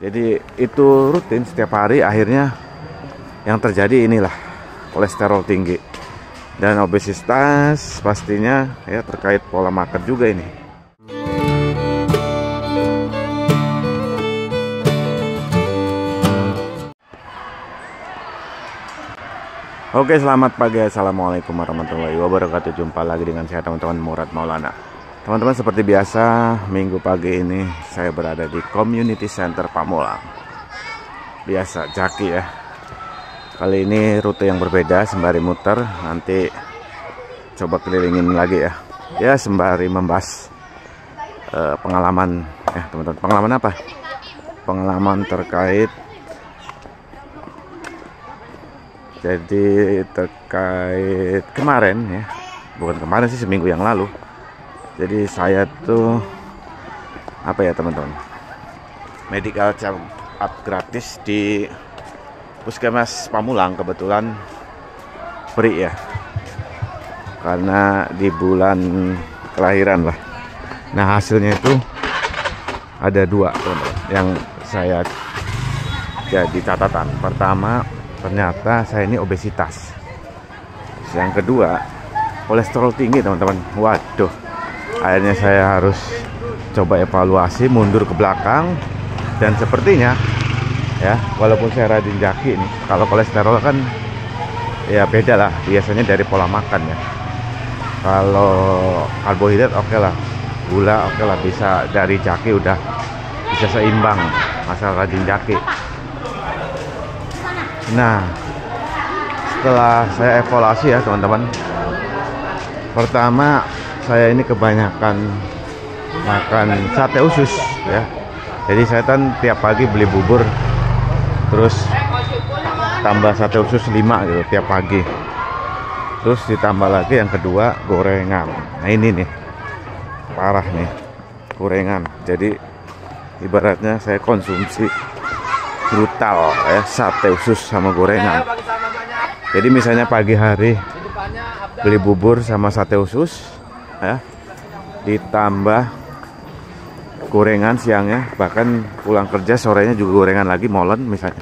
Jadi itu rutin setiap hari, akhirnya yang terjadi inilah kolesterol tinggi dan obesitas pastinya ya, terkait pola makan juga ini. Oke, selamat pagi, assalamualaikum warahmatullahi wabarakatuh. Jumpa lagi dengan saya teman-teman, Murad Maulana. Teman-teman, seperti biasa minggu pagi ini saya berada di Community Center Pamulang. Biasa jaki ya. Kali ini rute yang berbeda, sembari muter, nanti coba kelilingin lagi ya. Ya, sembari membahas pengalaman ya teman-teman. Pengalaman apa? Pengalaman terkait kemarin ya, bukan kemarin sih, seminggu yang lalu. Jadi saya tuh apa ya teman-teman, medical check up gratis di Puskesmas Pamulang, kebetulan free ya, karena di bulan kelahiran lah. Nah, hasilnya itu ada dua teman-teman yang saya jadi catatan. Pertama, ternyata saya ini obesitas. Yang kedua, kolesterol tinggi teman-teman. Waduh, akhirnya saya harus coba evaluasi, mundur ke belakang. Dan sepertinya ya, walaupun saya rajin jaki nih, kalau kolesterol kan ya beda lah, biasanya dari pola makan ya. Kalau karbohidrat oke lah, gula oke lah, bisa dari jaki udah bisa seimbang masalah rajin jaki. Nah, setelah saya evaluasi ya teman-teman, pertama saya ini kebanyakan makan sate usus ya. Jadi saya kan tiap pagi beli bubur, terus tambah sate usus 5 gitu tiap pagi. Terus ditambah lagi yang kedua, gorengan. Nah ini nih parah nih, gorengan. Jadi ibaratnya saya konsumsi brutal ya, sate usus sama gorengan. Jadi misalnya pagi hari beli bubur sama sate usus ya, ditambah gorengan siangnya, bahkan pulang kerja sorenya juga gorengan lagi, molen misalnya.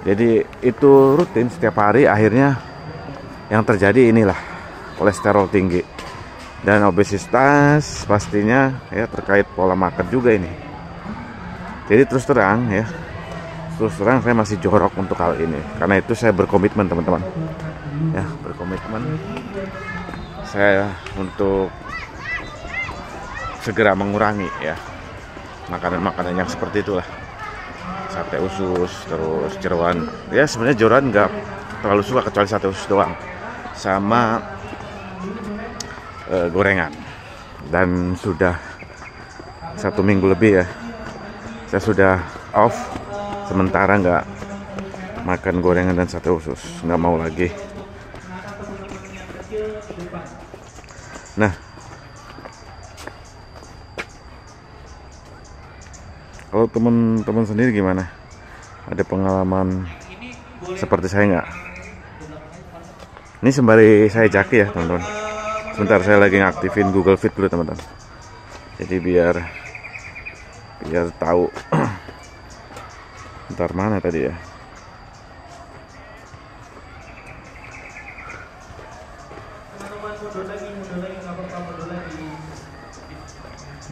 Jadi itu rutin setiap hari, akhirnya yang terjadi inilah kolesterol tinggi dan obesitas pastinya ya, terkait pola makan juga ini. Jadi terus terang saya masih jorok untuk hal ini. Karena itu saya berkomitmen teman-teman ya, berkomitmen saya untuk segera mengurangi ya makanan-makanan yang seperti itulah, sate usus, terus jeroan. Ya sebenarnya jeroan nggak terlalu suka, kecuali sate usus doang, sama gorengan. Dan sudah 1 minggu lebih ya saya sudah off sementara, nggak makan gorengan dan sate usus, nggak mau lagi. Nah, kalau teman-teman sendiri gimana? Ada pengalaman seperti saya nggak? Ini sembari saya jaki ya teman-teman. Sebentar, saya lagi ngaktifin Google Fit dulu teman-teman. Jadi biar tahu. Bentar, mana tadi ya?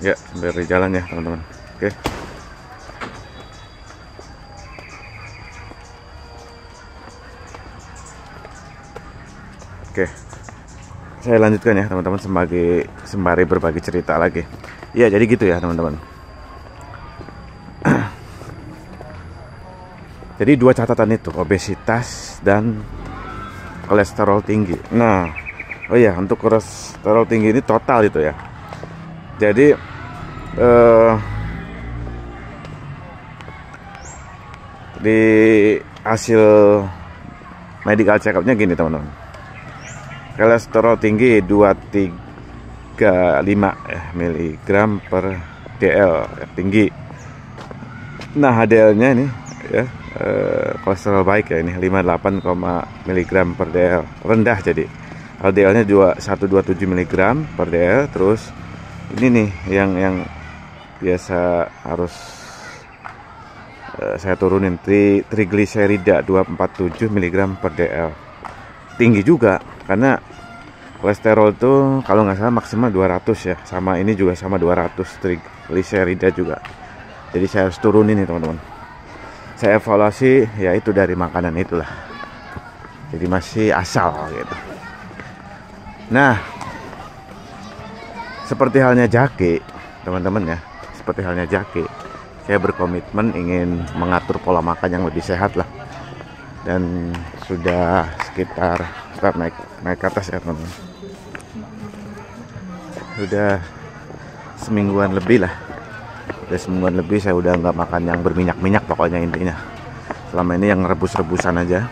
Ya, dari jalan ya teman-teman. Oke. Oke. Saya lanjutkan ya teman-teman, sembari berbagi cerita lagi. Ya, jadi gitu ya teman-teman. Jadi 2 catatan itu, obesitas dan kolesterol tinggi. Nah, oh iya, untuk kolesterol tinggi ini total itu ya. Jadi di hasil medical check up-nya gini teman-teman. Kolesterol tinggi 235 miligram per dl ya, tinggi. Nah, HDL-nya ini ya, kolesterol baik ya, ini 58, mg per dl, rendah. Jadi LDL-nya 127 mg per dl. Terus ini nih yang biasa harus saya turunin trigliserida 247 mg per dl. Tinggi juga karena kolesterol tuh kalau nggak salah maksimal 200 ya, sama ini juga sama 200 trigliserida juga. Jadi saya harus turunin nih teman-teman. Saya evaluasi ya itu dari makanan itulah, jadi masih asal gitu. Nah, seperti halnya Jaki teman-teman ya, seperti halnya Jaki, saya berkomitmen ingin mengatur pola makan yang lebih sehat lah. Dan sudah sekitar naik ke atas ya teman-teman, sudah semingguan lebih lah. Udah semingguan lebih saya udah nggak makan yang berminyak-minyak, pokoknya intinya selama ini yang rebus-rebusan aja.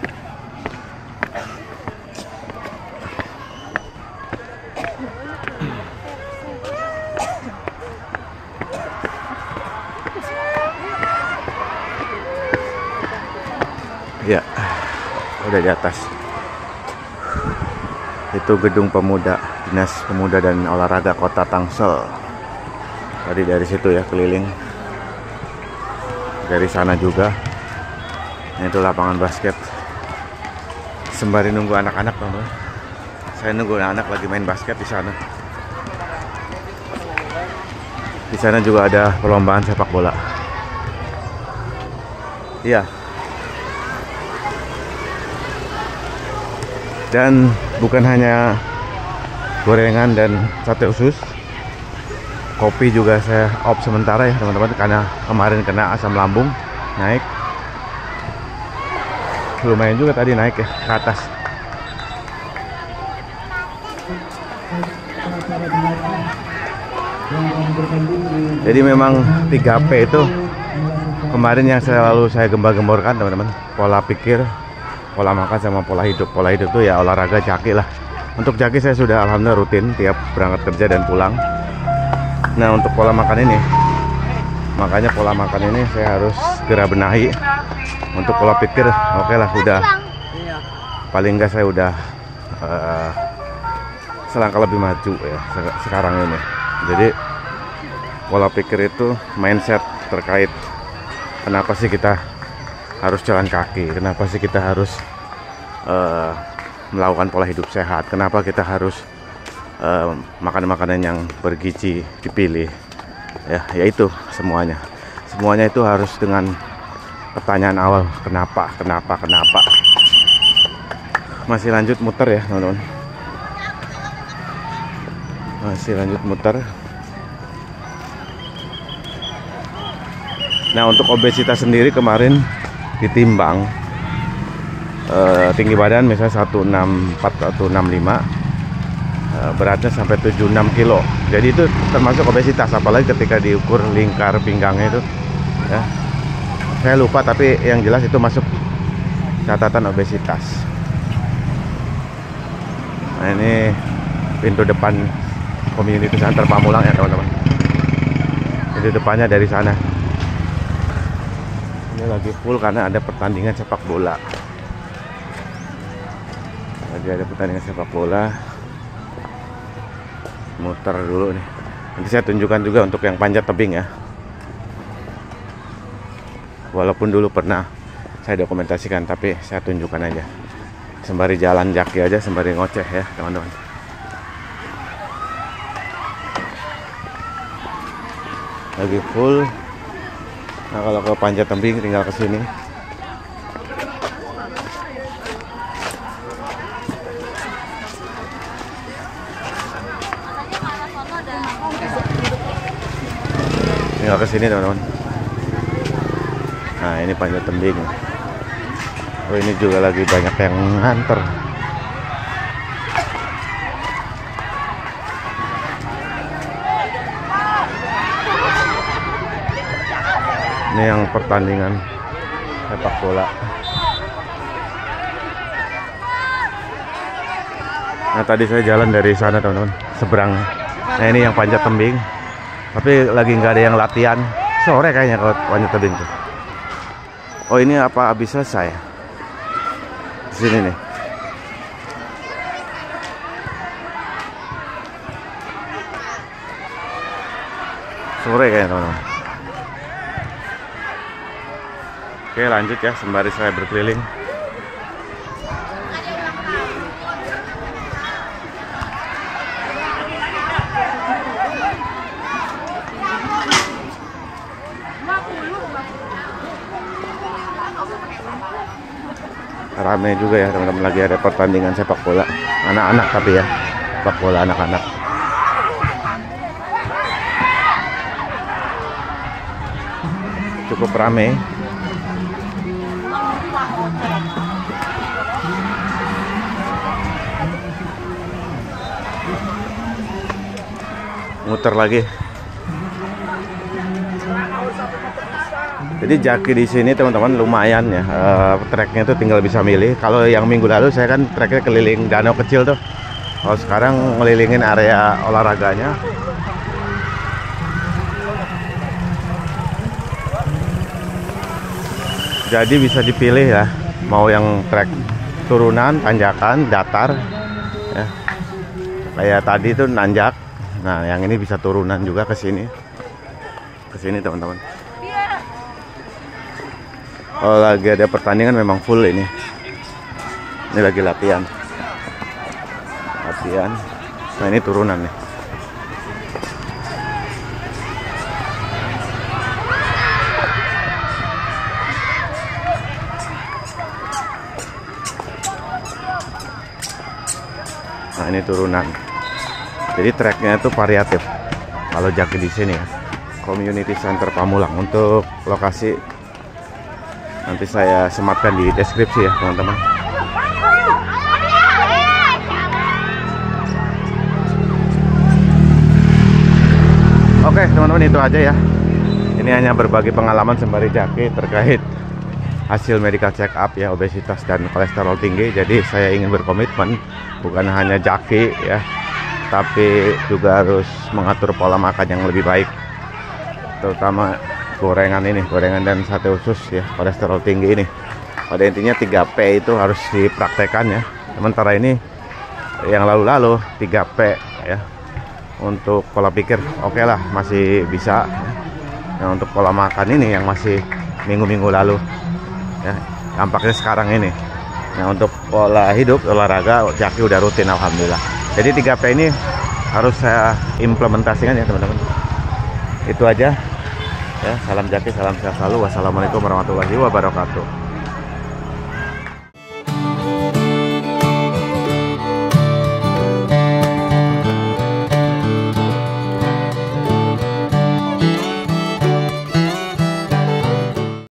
Ya, udah di atas. Itu gedung pemuda, Dinas Pemuda dan Olahraga Kota Tangsel. Tadi dari situ ya keliling. Dari sana juga. Nah, itu lapangan basket. Sembari nunggu anak-anak, teman-teman. Saya nunggu anak lagi main basket di sana. Di sana juga ada perlombaan sepak bola. Iya. Dan bukan hanya gorengan dan sate usus, kopi juga saya off sementara ya teman-teman, karena kemarin kena asam lambung naik. Lumayan juga tadi naik ya ke atas. Jadi memang 3P itu kemarin yang selalu saya gembar-gemborkan teman-teman, pola pikir, pola makan, sama pola hidup. Pola hidup tuh ya olahraga, Jaki lah. Untuk Jaki saya sudah alhamdulillah rutin tiap berangkat kerja dan pulang. Nah, untuk pola makan ini, makanya pola makan ini saya harus segera benahi. Untuk pola pikir, oke lah, udah paling enggak saya udah selangkah lebih maju ya sekarang ini. Jadi pola pikir itu mindset terkait kenapa sih kita harus jalan kaki, kenapa sih kita harus melakukan pola hidup sehat, kenapa kita harus makan makanan yang bergizi dipilih ya, yaitu semuanya itu harus dengan pertanyaan awal, kenapa. Masih lanjut muter ya teman-teman, masih lanjut muter. Nah, untuk obesitas sendiri kemarin ditimbang, tinggi badan misalnya 164 atau 165, beratnya sampai 76 kilo. Jadi itu termasuk obesitas, apalagi ketika diukur lingkar pinggangnya itu ya. Saya lupa, tapi yang jelas itu masuk catatan obesitas. Nah, ini pintu depan community center Pamulang ya teman-teman. Jadi depannya dari sana. Ini lagi full karena ada pertandingan sepak bola. Lagi ada pertandingan sepak bola. Muter dulu nih. Nanti saya tunjukkan juga untuk yang panjat tebing ya. Walaupun dulu pernah saya dokumentasikan, tapi saya tunjukkan aja. Sembari jalan Jaki aja, sembari ngoceh ya teman-teman. Lagi full. Nah, kalau ke panjat tebing tinggal ke sini. Tinggal ke sini teman-teman. Nah, ini panjat tebing. Oh, ini juga lagi banyak yang nganter. Ini yang pertandingan sepak bola. Nah, tadi saya jalan dari sana teman-teman, seberang. Nah, ini yang panjat tebing, tapi lagi nggak ada yang latihan. Sore kayaknya kalau panjat tebing tuh. Oh, ini apa habis selesai? Di sini nih. Sore kayaknya teman-teman. Oke, lanjut ya sembari saya berkeliling. Rame juga ya teman-teman, lagi ada pertandingan sepak bola anak-anak, tapi ya sepak bola anak-anak. Cukup rame. Muter lagi. Jadi jaki di sini teman-teman lumayan ya, treknya tuh tinggal bisa milih. Kalau yang minggu lalu saya kan treknya keliling danau kecil tuh. Kalau sekarang ngelilingin area olahraganya. Jadi bisa dipilih ya, mau yang trek turunan, tanjakan, datar ya. Kayak tadi tuh nanjak. Nah, yang ini bisa turunan juga ke sini. Ke sini teman-teman. Kalau lagi ada pertandingan memang full ini. Ini lagi latihan. Latihan. Nah, ini turunan nih. Nah, ini turunan. Jadi treknya itu variatif. Kalau jaki di sini ya. Community Center Pamulang. Untuk lokasi nanti saya sematkan di deskripsi ya teman-teman. Oke teman-teman, itu aja ya. Ini hanya berbagi pengalaman sembari jaki terkait hasil medical check up ya, obesitas dan kolesterol tinggi. Jadi saya ingin berkomitmen bukan hanya jaki ya, tapi juga harus mengatur pola makan yang lebih baik, terutama gorengan ini, gorengan dan sate usus ya, kolesterol tinggi ini. Pada intinya 3P itu harus dipraktekkan ya. Sementara ini yang lalu-lalu 3P ya. Untuk pola pikir oke lah, masih bisa. Nah, untuk pola makan ini yang masih minggu-minggu lalu ya, dampaknya sekarang ini. Nah, untuk pola hidup, olahraga, jaki udah rutin alhamdulillah. Jadi 3P ini harus saya implementasikan ya teman-teman. Itu aja. Ya, salam jaki, salam sehat selalu. Wassalamualaikum warahmatullahi wabarakatuh.